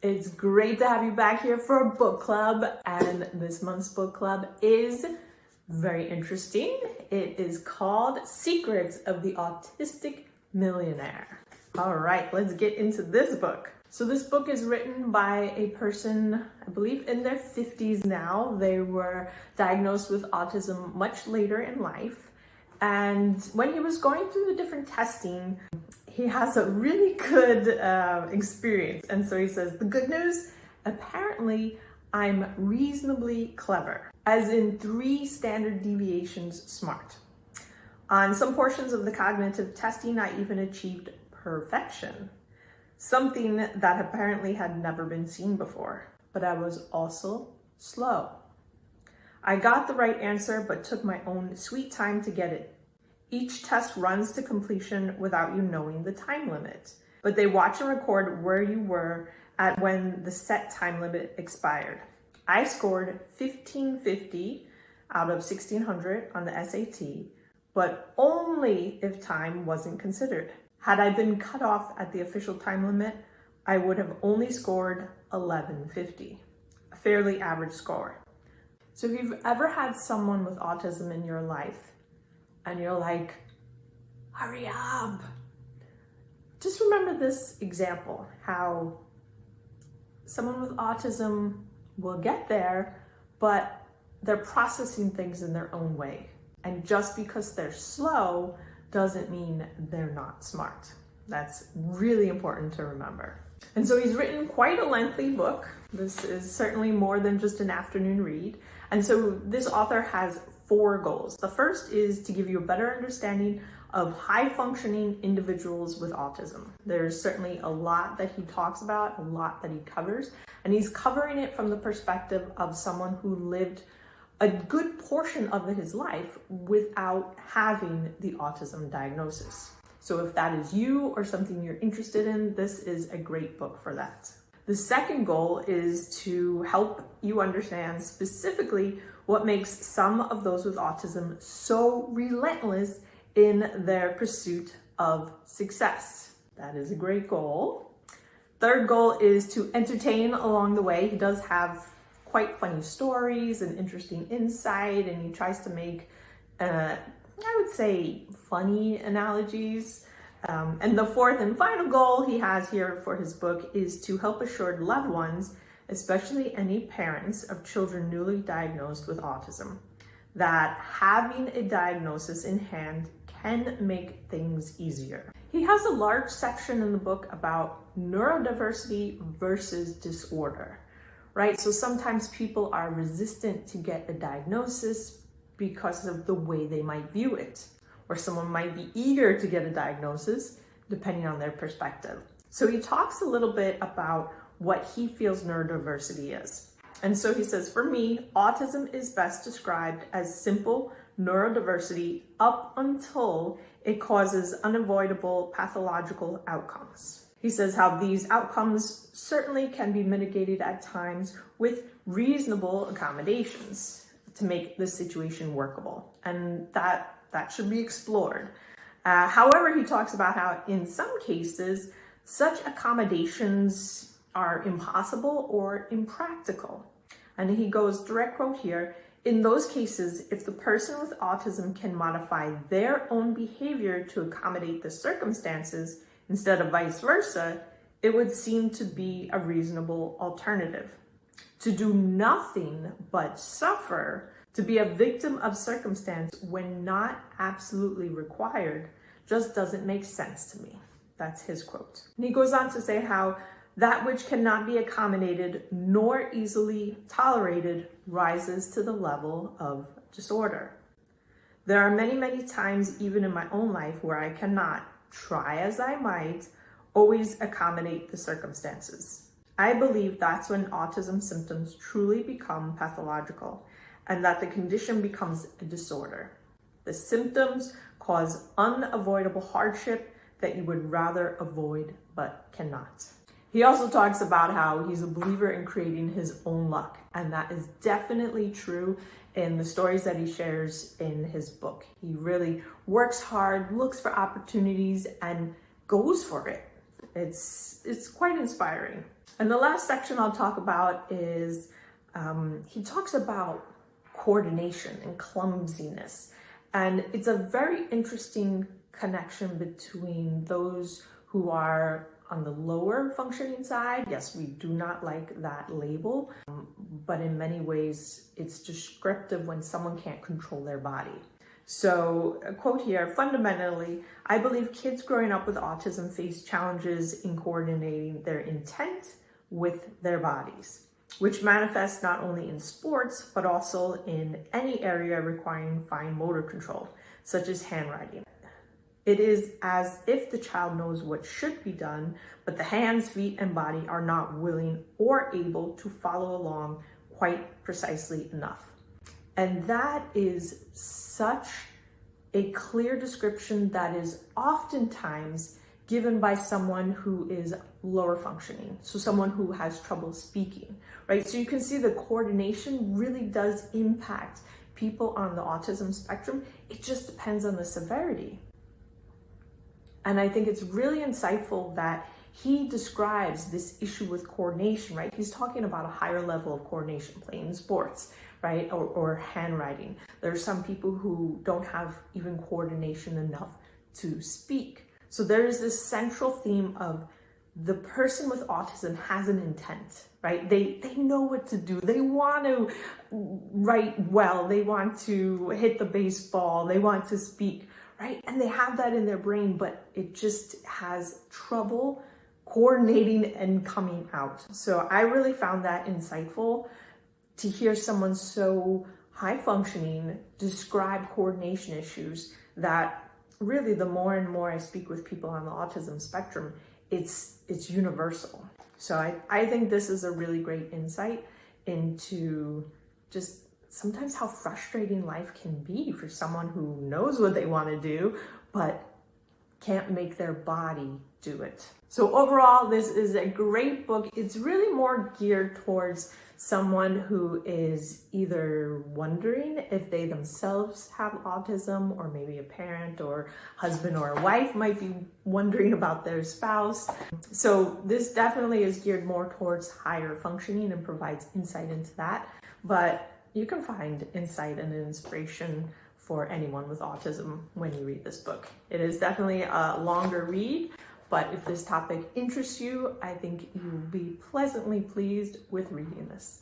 It's great to have you back here for a book club, and this month's book club is very interesting. It is called Secrets of the Autistic Millionaire. All right, let's get into this book. So this book is written by a person, I believe in their 50s now. They were diagnosed with autism much later in life. And when he was going through the different testing, he has a really good experience. And so he says, the good news, apparently I'm reasonably clever, as in 3 standard deviations smart. On some portions of the cognitive testing, I even achieved perfection, something that apparently had never been seen before. But I was also slow. I got the right answer, but took my own sweet time to get it. Each test runs to completion without you knowing the time limit, but they watch and record where you were at when the set time limit expired. I scored 1550 out of 1600 on the SAT, but only if time wasn't considered. Had I been cut off at the official time limit, I would have only scored 1150, a fairly average score. So if you've ever had someone with autism in your life and you're like, hurry up, just remember this example, how someone with autism will get there, but they're processing things in their own way. And just because they're slow doesn't mean they're not smart. That's really important to remember. And so he's written quite a lengthy book. This is certainly more than just an afternoon read. And so this author has 4 goals. The first is to give you a better understanding of high-functioning individuals with autism. There's certainly a lot that he talks about, a lot that he covers, and he's covering it from the perspective of someone who lived a good portion of his life without having the autism diagnosis. So if that is you or something you're interested in, this is a great book for that. The second goal is to help you understand specifically what makes some of those with autism so relentless in their pursuit of success. That is a great goal. Third goal is to entertain along the way. He does have quite funny stories and interesting insight, and he tries to make, I would say, funny analogies. And the fourth and final goal he has here for his book is to help assured loved ones, especially any parents of children newly diagnosed with autism, that having a diagnosis in hand can make things easier. He has a large section in the book about neurodiversity versus disorder, right? So sometimes people are resistant to get a diagnosis because of the way they might view it, or someone might be eager to get a diagnosis depending on their perspective. So he talks a little bit about what he feels neurodiversity is. And so he says, for me, autism is best described as simple neurodiversity up until it causes unavoidable pathological outcomes. He says how these outcomes certainly can be mitigated at times with reasonable accommodations to make the situation workable. And that should be explored. However, he talks about how in some cases, such accommodations are impossible or impractical. And he goes, direct quote here, in those cases, if the person with autism can modify their own behavior to accommodate the circumstances instead of vice versa, it would seem to be a reasonable alternative. To do nothing but suffer, to be a victim of circumstance when not absolutely required, just doesn't make sense to me. That's his quote. And he goes on to say how that which cannot be accommodated nor easily tolerated rises to the level of disorder. There are many, many times, even in my own life, where I cannot, try as I might, always accommodate the circumstances. I believe that's when autism symptoms truly become pathological and that the condition becomes a disorder. The symptoms cause unavoidable hardship that you would rather avoid but cannot. He also talks about how he's a believer in creating his own luck, and that is definitely true in the stories that he shares in his book. He really works hard, looks for opportunities, and goes for it. It's quite inspiring. And the last section I'll talk about is he talks about coordination and clumsiness. And it's a very interesting connection between those who are on the lower functioning side. Yes, we do not like that label, but in many ways it's descriptive when someone can't control their body. So a quote here, fundamentally, I believe kids growing up with autism face challenges in coordinating their intent with their bodies, which manifests not only in sports, but also in any area requiring fine motor control, such as handwriting. It is as if the child knows what should be done, but the hands, feet, and body are not willing or able to follow along quite precisely enough. And that is such a clear description that is oftentimes given by someone who is lower functioning. So someone who has trouble speaking, right? So you can see the coordination really does impact people on the autism spectrum. It just depends on the severity. And I think it's really insightful that he describes this issue with coordination, right? He's talking about a higher level of coordination, playing sports, right? Or handwriting. There are some people who don't have even coordination enough to speak. So there's this central theme of the person with autism has an intent, right? They know what to do. They want to write well. They want to hit the baseball. They want to speak, right? And they have that in their brain, but it just has trouble coordinating and coming out. So I really found that insightful to hear someone so high functioning describe coordination issues that really the more and more I speak with people on the autism spectrum, it's universal. So I think this is a really great insight into just sometimes how frustrating life can be for someone who knows what they want to do, but can't make their body do it. So overall, this is a great book. It's really more geared towards someone who is either wondering if they themselves have autism, or maybe a parent or husband or a wife might be wondering about their spouse. So this definitely is geared more towards higher functioning and provides insight into that. But you can find insight and inspiration for anyone with autism when you read this book. It is definitely a longer read, but if this topic interests you, I think you'll be pleasantly pleased with reading this.